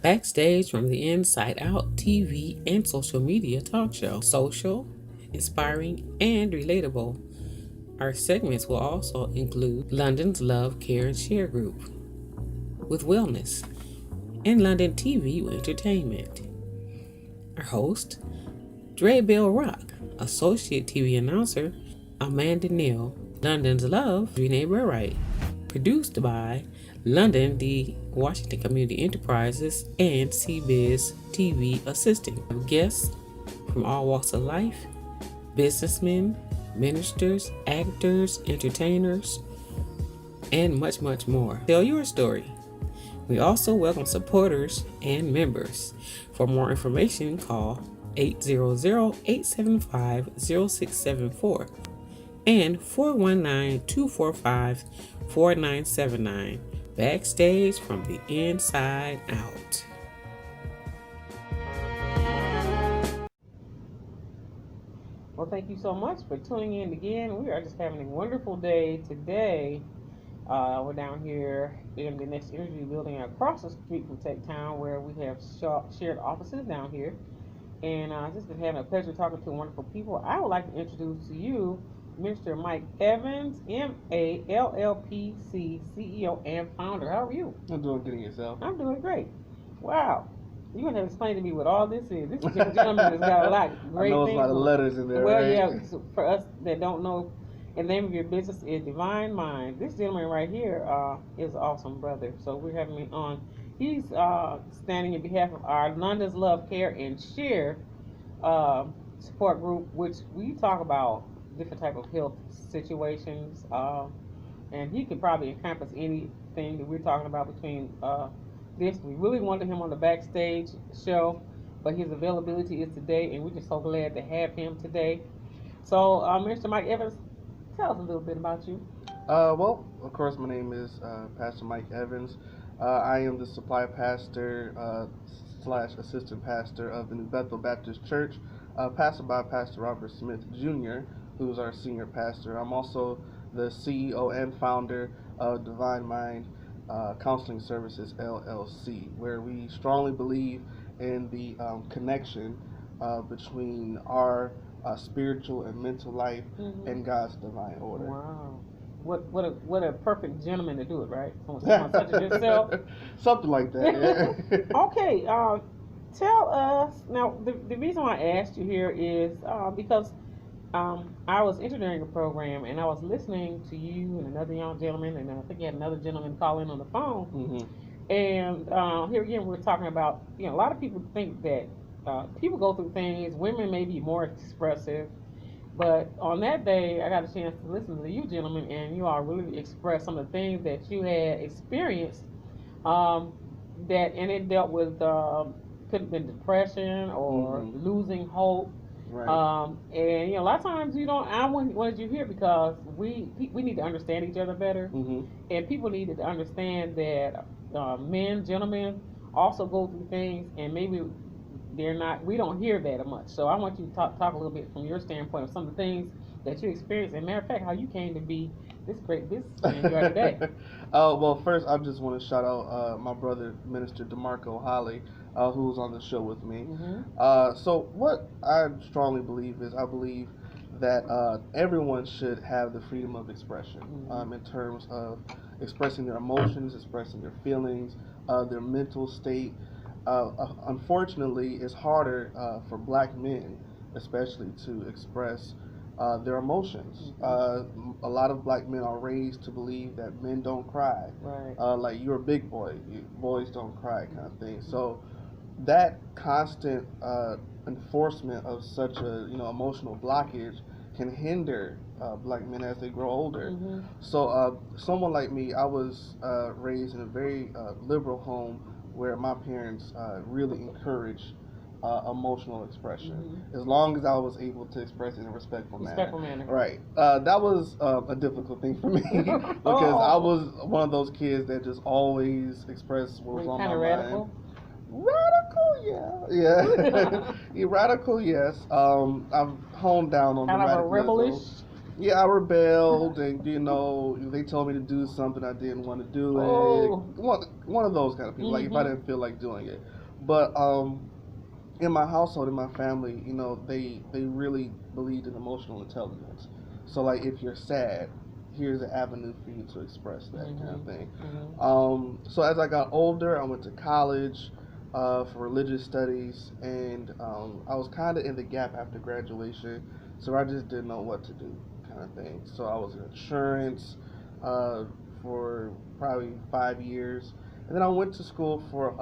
Backstage from the Inside Out TV and social media talk show. Social, inspiring, and relatable. Our segments will also include London's Love, Care, and Share group with wellness and London TV with entertainment. Our host, Dre Bell Rock, Associate TV Announcer, Amanda Neal, London's Love, Renee Burwright. Produced by London, the Washington Community Enterprises, and CBiz TV Assisting. Guests from all walks of life, businessmen, ministers, actors, entertainers, and much, much more. Tell your story. We also welcome supporters and members. For more information, call 800-875-0674 and 419-245-4979. Backstage from the Inside Out. Well, thank you so much for tuning in again. We are just having a wonderful day today. We're down here in the next energy building across the street from Tech Town, where we have shared offices down here. And just been having a pleasure talking to wonderful people. I would like to introduce to you Mr. Mike Evans, MALLPC, CEO and founder. How are you? I'm doing good. Yourself? I'm doing great. Wow. You're going to have to explain to me what all this is. This gentleman has got a lot of great things. I know there's a lot of letters in there, Well, right? yeah, so for us that don't know, the name of your business is Divine Mind. This gentleman right here is an awesome brother. So we're having him on. He's standing in behalf of our London's Love, Care, and Share support group, which we talk about different type of health situations, and he could probably encompass anything that we're talking about between this. We really wanted him on the Backstage show, but his availability is today, and we're just so glad to have him today. So, Mr. Mike Evans, tell us a little bit about you. Well, of course, my name is Pastor Mike Evans. I am the supply pastor / assistant pastor of the New Bethel Baptist Church, pastored by Pastor Robert Smith Jr., who's our senior pastor. I'm also the CEO and founder of Divine Mind Counseling Services, LLC, where we strongly believe in the connection between our spiritual and mental life and God's divine order. Wow. What a perfect gentleman to do it, right? Someone such as yourself. Something like that, yeah. Okay, tell us, now the reason why I asked you here is because I was engineering a program, and I was listening to you and another young gentleman, and I think you had another gentleman call in on the phone. Mm-hmm. And here again, we're talking about, a lot of people think that people go through things, women may be more expressive, but on that day, I got a chance to listen to you gentlemen, and you all really expressed some of the things that you had experienced, and it dealt with, could have been depression or losing hope. Right. And a lot of times I wanted you here because we need to understand each other better, and people needed to understand that men, gentlemen, also go through things, and maybe we don't hear that much. So I want you to talk a little bit from your standpoint of some of the things that you experienced, and matter of fact, how you came to be this great businessman you are today. Well, first, I just want to shout out my brother, Minister DeMarco Holly, who's on the show with me. So what I strongly believe is, I believe that everyone should have the freedom of expression in terms of expressing their emotions, expressing their feelings, their mental state. Unfortunately, it's harder for black men, especially, to express their emotions. A lot of black men are raised to believe that men don't cry. Right. Like, you're a big boy, boys don't cry, kind of thing. So that constant enforcement of such a emotional blockage can hinder black men as they grow older. So someone like me, I was raised in a very liberal home where my parents really encouraged emotional expression, as long as I was able to express it in a respectful manner. Right. That was a difficult thing for me because I was one of those kids that just always expressed what was on my mind. Radical, yeah. Radical, yes. I've honed down on kind the of radicalism. A rebellish. Yeah, I rebelled, and they told me to do something, I didn't want to do it. One of those kind of people. Like, if I didn't feel like doing it. But in my household, in my family, they really believed in emotional intelligence. So like, if you're sad, here's an avenue for you to express that kind of thing. So as I got older, I went to college for religious studies, and I was kind of in the gap after graduation, so I just didn't know what to do, kind of thing. So I was in insurance uh, for probably 5 years, and then I went to school for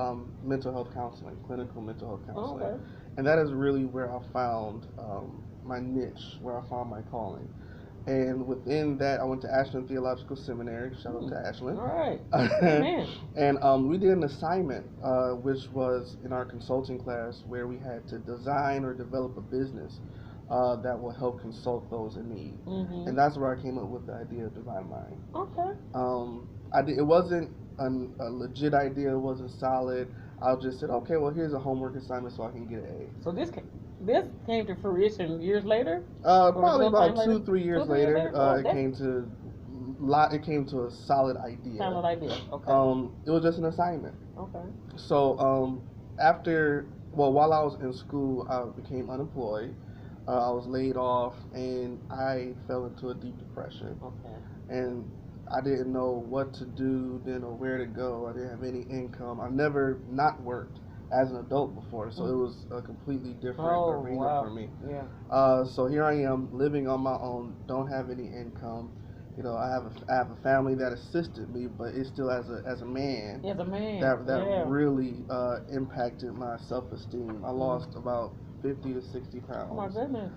mental health counseling, clinical mental health Oh, counseling, okay. and that is really where I found my niche, where I found my calling. And within that, I went to Ashland Theological Seminary. Shout out to Ashland. All right. Amen. And we did an assignment, which was in our consulting class, where we had to design or develop a business that will help consult those in need. And that's where I came up with the idea of Divine Mind. Okay. It wasn't a legit idea. It wasn't solid. I just said, okay, well, here's a homework assignment so I can get an So this came to fruition years later. Probably about 2-3 years later, Oh, it came to a solid idea. solid idea. Okay. It was just an assignment. Okay. So while I was in school, I became unemployed. I was laid off, and I fell into a deep depression. Okay. And I didn't know what to do, didn't know where to go. I didn't have any income. I never not worked as an adult before, so it was a completely different arena for me. Yeah. So here I am living on my own, don't have any income. I have a family that assisted me, but it's still as a man. As a man. That really impacted my self-esteem. I lost about 50 to 60 pounds. Oh my goodness.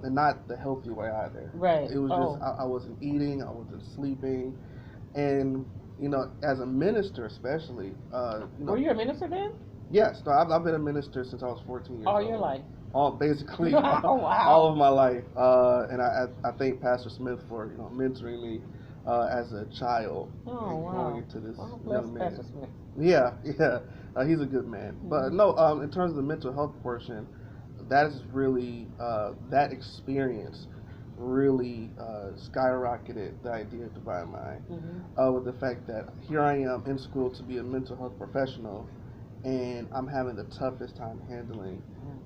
And not the healthy way either. Right. It was just I wasn't eating, I wasn't sleeping, and as a minister especially. Were you a minister then? Yes, no, I've been a minister since I was 14 years old. All your life. Basically, Oh, wow. all of my life. And I thank Pastor Smith for mentoring me as a child and growing into this young man. Pastor Smith. Yeah, he's a good man. But no, in terms of the mental health portion, that is really that experience really skyrocketed the idea of Divine Mind, with the fact that here I am in school to be a mental health professional, and I'm having the toughest time handling.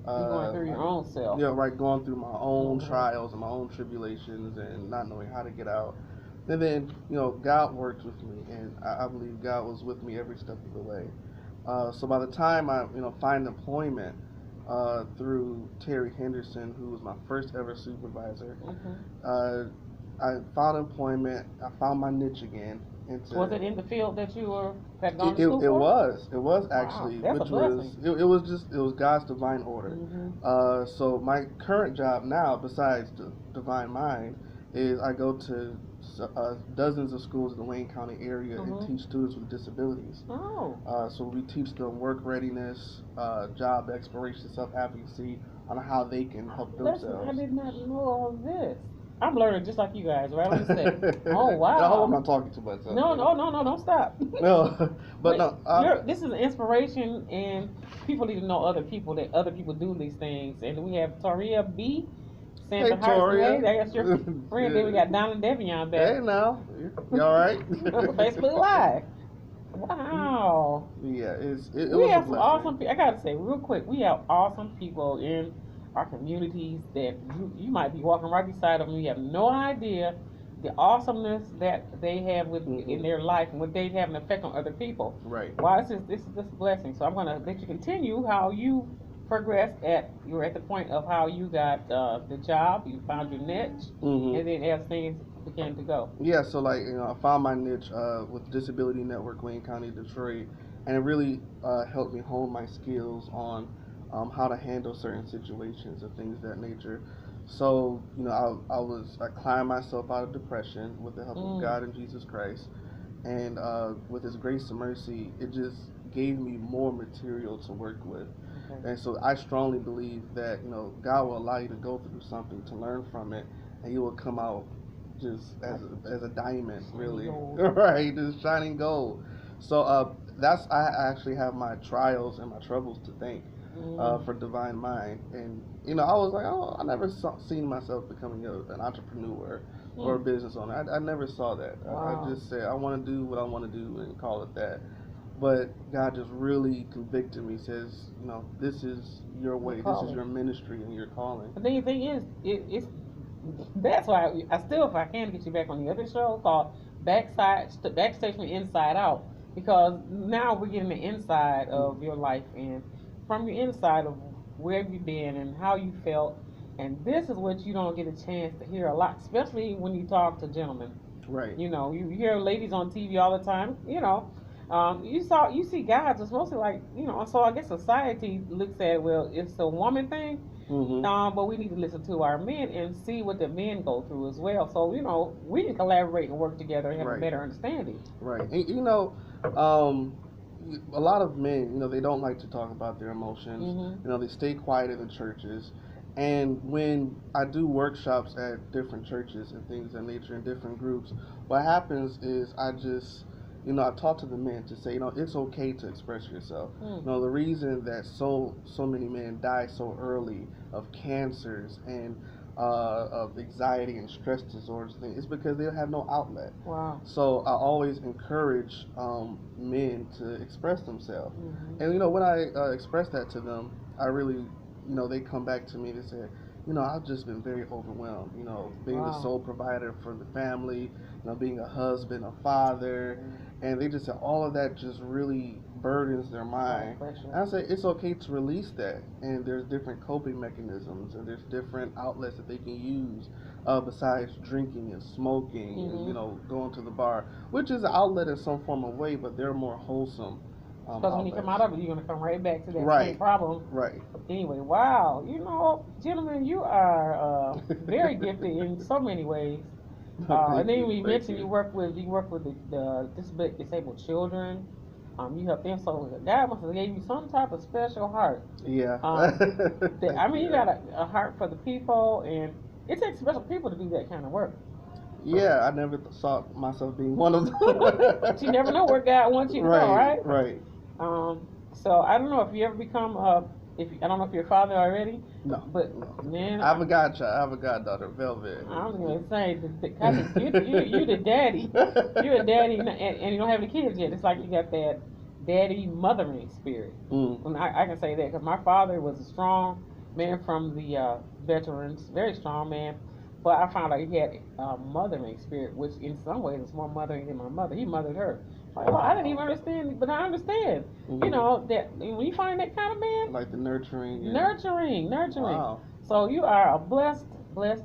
You're going through your own self. Yeah, right, going through my own trials and my own tribulations and not knowing how to get out. And then, God worked with me, and I believe God was with me every step of the way. So by the time I, find employment through Terry Henderson, who was my first ever supervisor, I found employment. I found my niche again. Was it in the field that you had gone to school for? It was actually, that's which a blessing. it was God's divine order. So my current job now, besides the Divine Mind, is I go to dozens of schools in the Wayne County area and teach students with disabilities. So we teach them work readiness, job exploration, self-advocacy, on how they can help themselves. I did not know all of this. I'm learning just like you guys, right? What you say? Oh, wow. I hope I'm not talking too much. No, don't stop. No, but no. This is an inspiration, and people need to know other people that other people do these things. And we have Toria B. Hey, Toria. Hey, that's your friend. Then we got Donna Devion back. Hey, now. You all right? Facebook Live. Wow. Yeah, it was we a have some blessing. awesome. I gotta say real quick, we have awesome people in our communities that you might be walking right beside them. You have no idea the awesomeness that they have in their life and what they have an effect on other people. Right. Wow, this is a blessing. So I'm gonna let you continue how you progressed you're at the point of how you got the job, you found your niche, and then as things began to go. Yeah, so I found my niche with Disability Network, Wayne County, Detroit, and it really helped me hone my skills on how to handle certain situations and things of that nature. So I climbed myself out of depression with the help of God and Jesus Christ, and with His grace and mercy, it just gave me more material to work with. And so I strongly believe that God will allow you to go through something to learn from it, and you will come out just as a diamond, really, right? Just shining gold. So I actually have my trials and my troubles to thank for Divine Mind, and I was like, oh, I never seen myself becoming an entrepreneur or a business owner. I never saw that. Wow. I just said I want to do what I want to do and call it that. but God just really convicted me. Says, this is your Your way, this is calling. your ministry and your calling. But the thing is, it's that's why I still, if I can get you back on the other show called Backstage from Inside Out, because now we're getting the inside of your life and from your inside of where you've been and how you felt. And this is what you don't get a chance to hear a lot, especially when you talk to gentlemen. Right. You hear ladies on TV all the time. You see guys. It's mostly like So I guess society looks at, well, it's a woman thing. Hmm. But we need to listen to our men and see what the men go through as well. So we can collaborate and work together and have a Right. better understanding. Right. And um, a lot of men, they don't like to talk about their emotions. Mm-hmm. They stay quiet in the churches. And when I do workshops at different churches and things of that nature in different groups, what happens is I just, I talk to the men to say, it's okay to express yourself. Mm. The reason that so many men die so early of cancers and of anxiety and stress disorders is because they have no outlet. Wow. So I always encourage men to express themselves. Mm-hmm. And when I express that to them, I really, they come back to me and say, I've just been very overwhelmed. Being the Wow. sole provider for the family, being a husband, a father, and they just said all of that just really burdens their mind. And I say it's okay to release that, and there's different coping mechanisms, and there's different outlets that they can use besides drinking and smoking, Mm-hmm. and going to the bar, which is an outlet in some form of way, but they're more wholesome. Because when you come out of it, you're going to come right back to that Right. same problem. Right. Anyway, wow. Gentlemen, you are very gifted in so many ways. And then we mentioned you work with the disabled children. You help them. So God must have gave you some type of special heart. Yeah. You got a heart for the people, and it takes special people to do that kind of work. Yeah, I never saw myself being one of them. But you never know where God wants you to go, right? Right. So I don't know if you ever become I don't know if you're a father already. No. But no. man, I have a godchild. I have a goddaughter, Velvet. I was gonna say you the daddy. You're a daddy, and you don't have any kids yet. It's like you got that daddy mothering spirit. And I can say that because my father was a strong man from the veterans, very strong man. But I found out he had a mothering spirit, which in some ways is more mothering than my mother. He mothered her. Like, well, I didn't even understand, but I understand. That when you find that kind of man, Like the nurturing. And... nurturing. Wow. So you are a blessed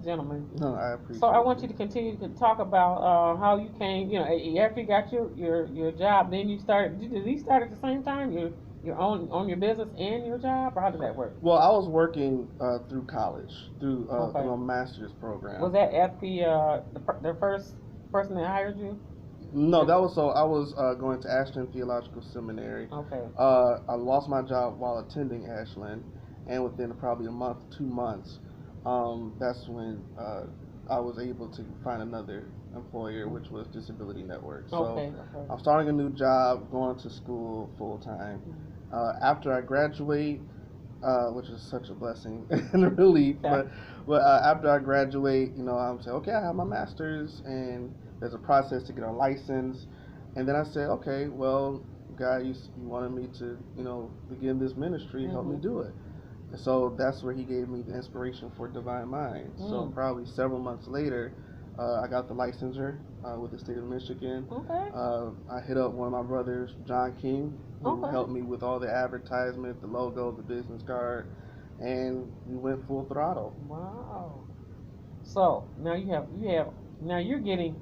gentleman. No, I appreciate. So I want you to continue to talk about how you came. After you got your job, then you started. Did you start at the same time? You're on your business and your job, or how did that work? Well, I was working through college, through Okay. a master's program. Was that at the first person that hired you? No, that was I was going to Ashland Theological Seminary. Okay. I lost my job while attending Ashland, and within probably a month, 2 months, that's when I was able to find another employer, which was Disability Network. So Okay. I'm starting a new job, going to school full time. After I graduate, which is such a blessing and a relief, but after I graduate, I'm saying, okay, I have my master's, and there's a process to get a license, and then I said, okay, well, God, you wanted me to, begin this ministry, help me do it. And so that's where He gave me the inspiration for Divine Mind. So probably several months later, I got the licensure with the state of Michigan. Okay. I hit up one of my brothers, John King, who helped me with all the advertisement, the logo, the business card, and we went full throttle. Wow. So now you're getting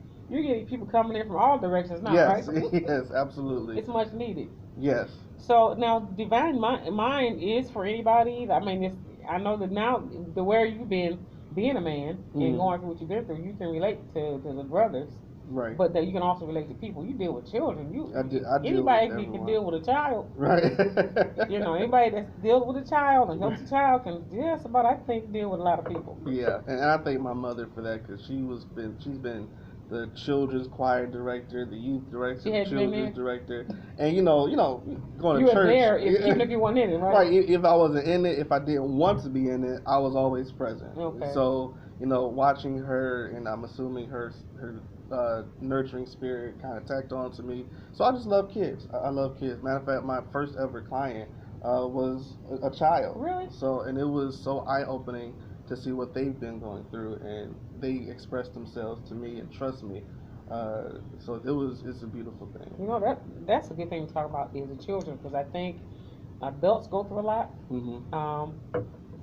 people coming in from all directions now, Yes, right? yes, absolutely. It's much needed. Yes. So now, Divine Mind is for anybody. I mean, I know that now, the where you've been being a man and going through what you've been through, you can relate to the brothers. Right. But that you can also relate to people. You deal with children. I deal anybody with can everyone. deal with a child. Right. Anybody that deals with a child and helps a child can just about, I think, deal with a lot of people. Yeah, and I thank my mother for that, because she's been the children's choir director, the youth director, the children's director, and going to church. You were there even if you weren't in it, right? Right. If I wasn't in it, if I didn't want to be in it, I was always present. Okay. So watching her, and I'm assuming her nurturing spirit kind of tacked on to me. So I just love kids. I love kids. Matter of fact, my first ever client was a child. Really? So, and it was so eye opening to see what they've been going through, and they expressed themselves to me and trust me. So it's a beautiful thing. You know that's a good thing to talk about is the children because I think adults go through a lot. Hmm.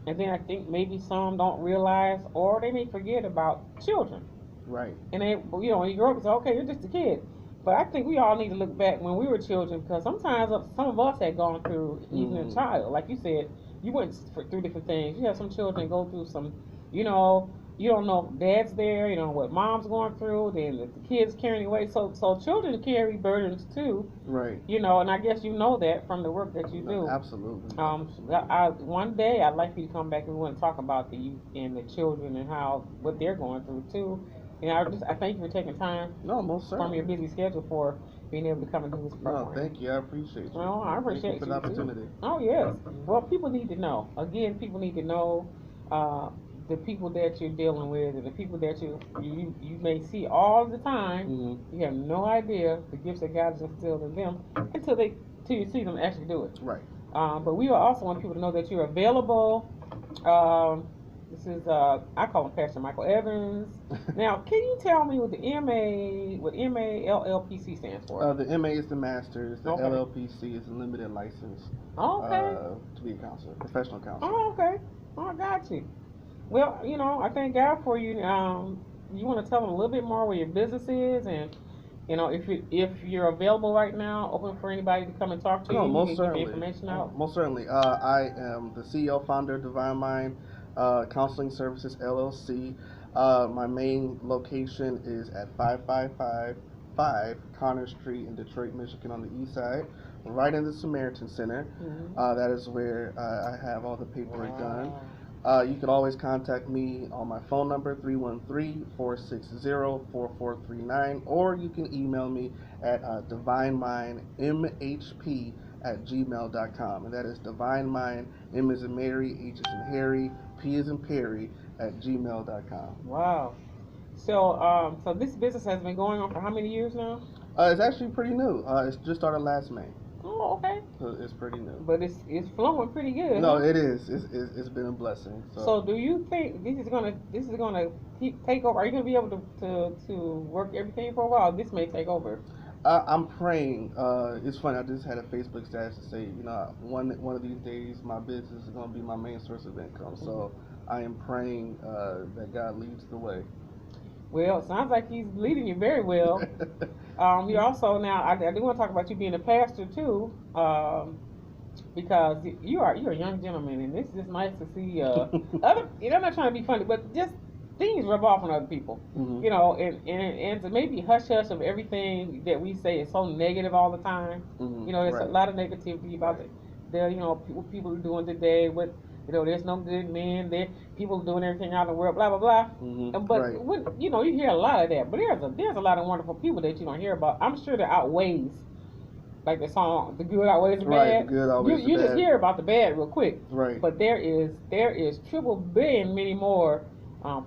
And then I think maybe some don't realize or they may forget about children. Right. And they, when you grow up, you say, okay, you're just a kid. But I think we all need to look back when we were children because sometimes some of us had gone through even a child. Like you said, you went through different things. You have some children go through some, you know, you don't know if dad's there, you know, what mom's going through, then if the kids carrying away. So children carry burdens too, Right. and I guess you know that from the work that you No, do. absolutely. One day I'd like for you to come back and we want to talk about the youth and the children and what they're going through too. And I thank you for taking time No, most from your certainly. busy schedule for being able to come and do this No, program. thank you. I appreciate you. Well, I Thank you appreciate for you the too. opportunity. Oh yes. Well, people need to know. Again, people need to know uh, the people that you're dealing with and the people that you may see all the time. Hmm. You have no idea the gifts that God has instilled in them until you see them actually do it. Right. But we also want people to know that you're available. This is I call him Pastor Michael Evans. Now, can you tell me what MALLPC stands for? The MA is the master's. The Okay. LLPC is the limited license Oh, okay. to be a counselor, professional counselor. Oh, okay. Oh, I got you. Well, I thank God for you. You want to tell them a little bit more where your business is, and if you're available right now, open for anybody to come and talk to you. No, You most can give the certainly. information out. Most certainly. I am the CEO, founder of Divine Mind Counseling Services LLC. My main location is at 5555 Connor Street in Detroit, Michigan, on the east side, right in the Samaritan Center. That is where I have all the paperwork done. You can always contact me on my phone number, 313-460-4439, or you can email me at divinemindmhp@gmail.com. And that is divinemind, M is in Mary, H is in Harry, P is in Perry, @gmail.com. Wow. So this business has been going on for how many years now? It's actually pretty new. It's just started last May. Oh, okay. So it's pretty new. But it's flowing pretty good. No, Huh? it is. It's been a blessing. So do you think this is gonna take over? Are you gonna be able to work everything for a while? This may take over. I'm praying. It's funny. I just had a Facebook status to say, one of these days, my business is going to be my main source of income. So I am praying that God leads the way. Well, it sounds like he's leading you very well. We also now I do want to talk about you being a pastor too, because you're a young gentleman, and it's just nice to see other. I'm not trying to be funny, but just things rub off on other people, Mhm. and to maybe hush hush of everything that we say is so negative all the time. Mhm. There's a Right. lot of negativity about what people are doing today. There's no good men. There, people doing everything out in the world, blah blah blah. Mhm. But Right. you hear a lot of that. But there's a lot of wonderful people that you don't hear about. I'm sure that outweighs, like the song, the good outweighs the Right. bad. The good always You the just bad. hear about the bad real quick. Right. But there is triple billion many more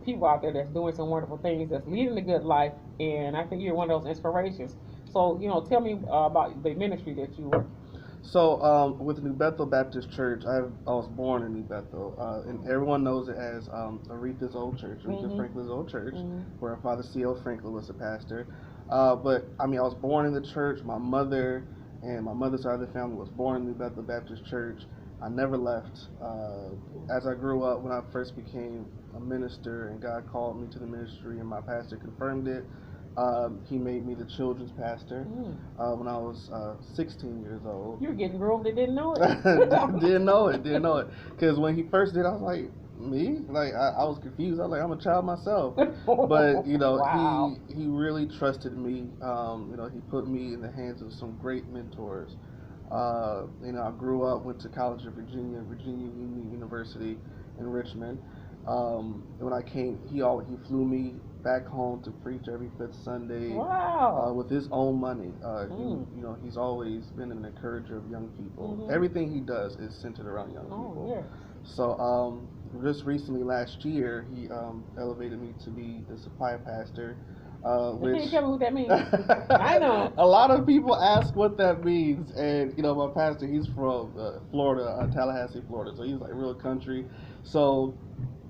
people out there that's doing some wonderful things, that's leading a good life, and I think you're one of those inspirations. So tell me about the ministry that you work. So with New Bethel Baptist Church, I was born in New Bethel, and everyone knows it as Aretha's old church, Aretha Franklin's old church, where our father C.L. Franklin was a pastor. But I mean, I was born in the church. My mother and my mother's side of the family was born in New Bethel Baptist Church. I never left. As I grew up, when I first became a minister, and God called me to the ministry, and my pastor confirmed it. He made me the children's pastor when I was 16 years old. You were getting groomed and didn't know it. Didn't know it. Because when he first did, I was like, me? Like, I was confused. I was like, I'm a child myself. But, Wow. he really trusted me. He put me in the hands of some great mentors. I grew up, went to College of Virginia, Virginia Union University in Richmond. When I came, he flew me back home to preach every fifth Sunday. Wow. With his own money. He's always been an encourager of young people. Everything he does is centered around young people. Oh, yes. So just recently, last year, he elevated me to be the supply pastor Can you which tell me what that means? I know. a lot of people ask what that means, and you know, my pastor, he's from Florida, Tallahassee, Florida, so he's like real country. So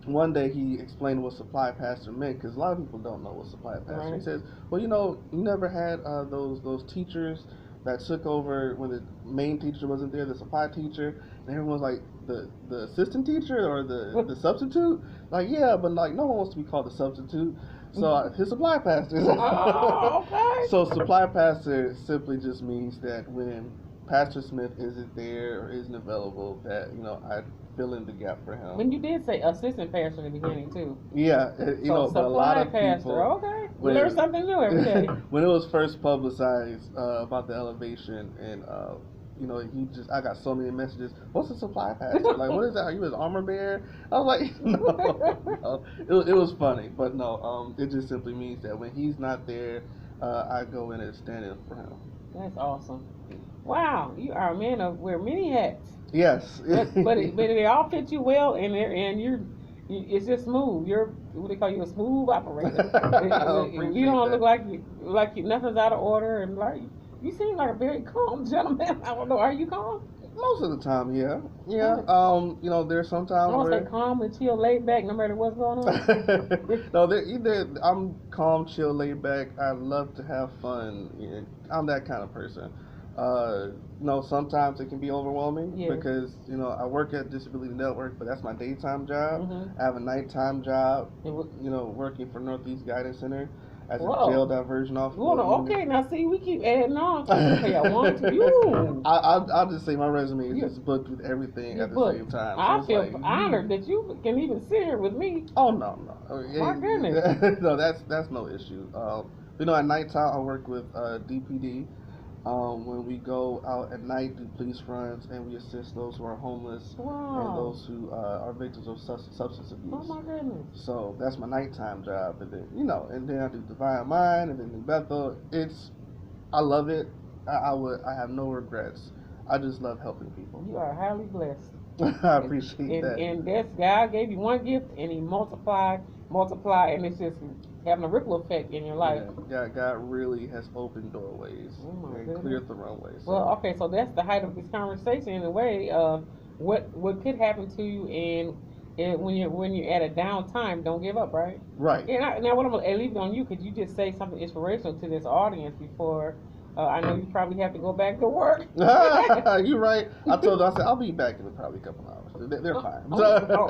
one day he explained what supply pastor meant, because a lot of people don't know what supply pastor. Right. He says, well, you know, you never had those teachers that took over when the main teacher wasn't there, the supply teacher, and everyone's like the assistant teacher or the substitute. Like, yeah, but like no one wants to be called the substitute. So his supply pastor. Oh, okay. So supply pastor simply just means that when Pastor Smith isn't there or isn't available, that you know I fill in the gap for him. When you did say assistant pastor in the beginning too. Yeah, you know, but a lot of pastor. people. Okay, we learn something new every day. When it was first publicized about the elevation, and you know, I got so many messages. What's a supply pastor? Like, what is that? Are you his armor bearer? I was like, no. It was funny, but no. It just simply means that when he's not there, I go in and stand in for him. That's awesome. Wow, you are a man of wear many hats. Yes, but they all fit you well, and it's just smooth. You're what they call you, a smooth operator. You don't look like nothing's out of order, and like you seem like a very calm gentleman. I don't know, are you calm? Most of the time, yeah. You know, there's sometimes I don't where say calm and chill, laid back, no matter what's going on. no, either I'm calm, chill, laid back. I love to have fun. Yeah, I'm that kind of person. No, sometimes it can be overwhelming because you know I work at Disability Network, but that's my daytime job. Mm-hmm. I have a nighttime job. You know, working for Northeast Guidance Center as a jail diversion officer. Okay, now see, we keep adding on. Okay, I want to. You. I'll just say my resume is just booked with everything at the same time. So I feel honored that you can even sit here with me. Oh no. My goodness. No, that's no issue. You know, at nighttime I work with DPD. When we go out at night, do police runs, and we assist those who are homeless and those who are victims of substance abuse. Oh my goodness! So that's my nighttime job, and then and then I do Divine Mind, and then New Bethel. I love it. I have no regrets. I just love helping people. You are highly blessed. I appreciate that. And that's God gave you one gift, and He multiply, and it's just having a ripple effect in your life. Yeah, God really has opened doorways and cleared the runways. So. Well, okay, so that's the height of this conversation in a way. What could happen to you, and when you're at a down time, don't give up, right? Right. And now what I'm gonna leave it on you. Could you just say something inspirational to this audience before? I know you probably have to go back to work. You're right. I said I'll be back in probably a couple hours. They're fine.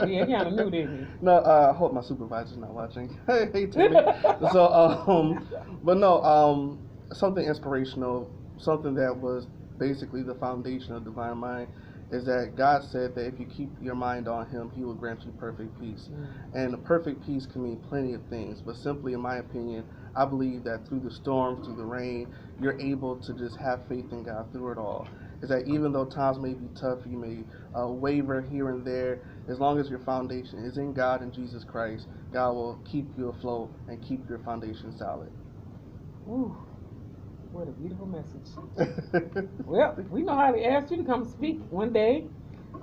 Yeah, he kind of knew, didn't he? No, I hope my supervisor's not watching. Hey, Timmy. So, but no, something inspirational, something that was basically the foundation of Divine Mind, is that God said that if you keep your mind on Him, He will grant you perfect peace. And a perfect peace can mean plenty of things, but simply, in my opinion, I believe that through the storms, through the rain, you're able to just have faith in God through it all. Is that even though times may be tough, you may waver here and there, as long as your foundation is in God and Jesus Christ, God will keep you afloat and keep your foundation solid. Ooh. What a beautiful message. Well, we know how to ask you to come speak one day.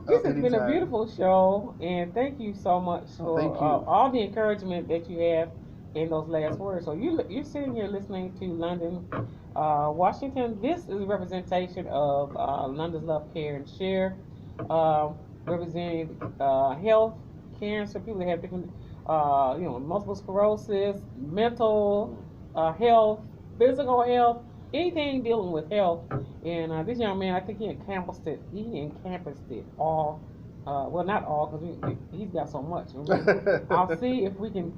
This has been a beautiful show, and thank you so much for all the encouragement that you have in those last words. So you're sitting here listening to London, Washington. This is a representation of London's Love, Care, and Share, representing health, cancer, people that have different, multiple sclerosis, mental health, physical health, anything dealing with health. And this young man, I think he encompassed it all. Well, not all, because he's got so much. I'll see if we can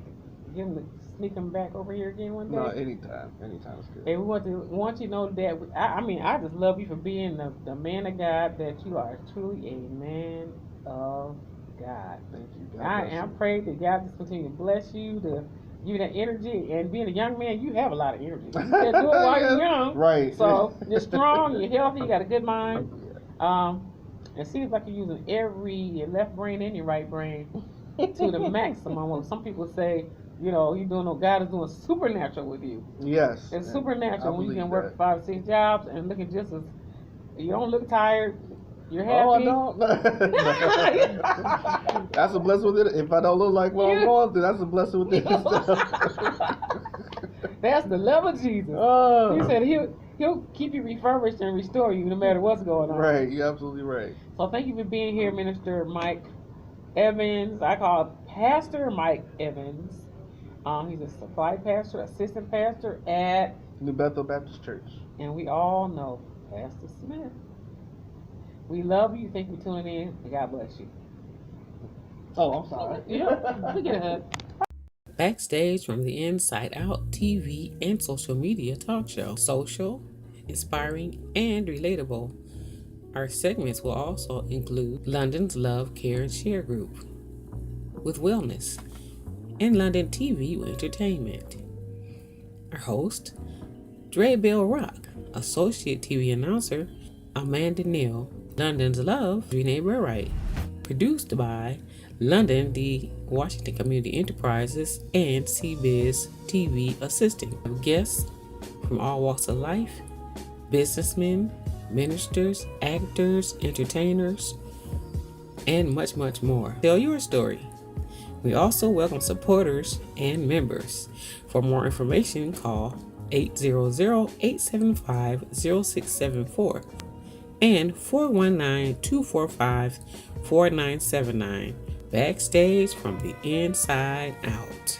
get him to sneak him back over here again one day. No, anytime is good. And we want you to know that I just love you for being the man of God that you are. Truly a man of God. Thank you. I pray that God just continue to bless you, to give you that energy. And being a young man, you have a lot of energy. You said do it while you're young. Right. So you're strong, you're healthy, you got a good mind. It seems like you're using your left brain and your right brain to the maximum. Well, some people say, God is doing supernatural with you. Yes. It's supernatural when you can work 5 or 6 jobs and looking just as, you don't look tired. You're happy. Oh, I don't. That's a blessing with it. If I don't look like what I'm going through, that's a blessing with it. That's the love of Jesus. Oh. He said he'll keep you refurbished and restore you no matter what's going on. Right, you're absolutely right. So thank you for being here, Minister Mike Evans. I call Pastor Mike Evans. He's a supply pastor, assistant pastor at New Bethel Baptist Church. And we all know Pastor Smith. We love you. Thank you for tuning in. And God bless you. Oh, I'm sorry. Yeah, we get a hug. Backstage from the Inside Out TV and social media talk show. Social, inspiring, and relatable. Our segments will also include London's Love, Care, and Share group with wellness and London TV with entertainment. Our host, Dre Bell Rock, Associate TV Announcer, Amanda Neal, London's Love, Renee Burwright, produced by London, the Washington Community Enterprises, and CBiz TV Assisting. Guests from all walks of life, businessmen, ministers, actors, entertainers, and much, much more. Tell your story. We also welcome supporters and members. For more information, call 800-875-0674 and 419-245-4979. Backstage from the Inside Out.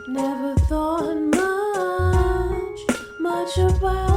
Never thought much about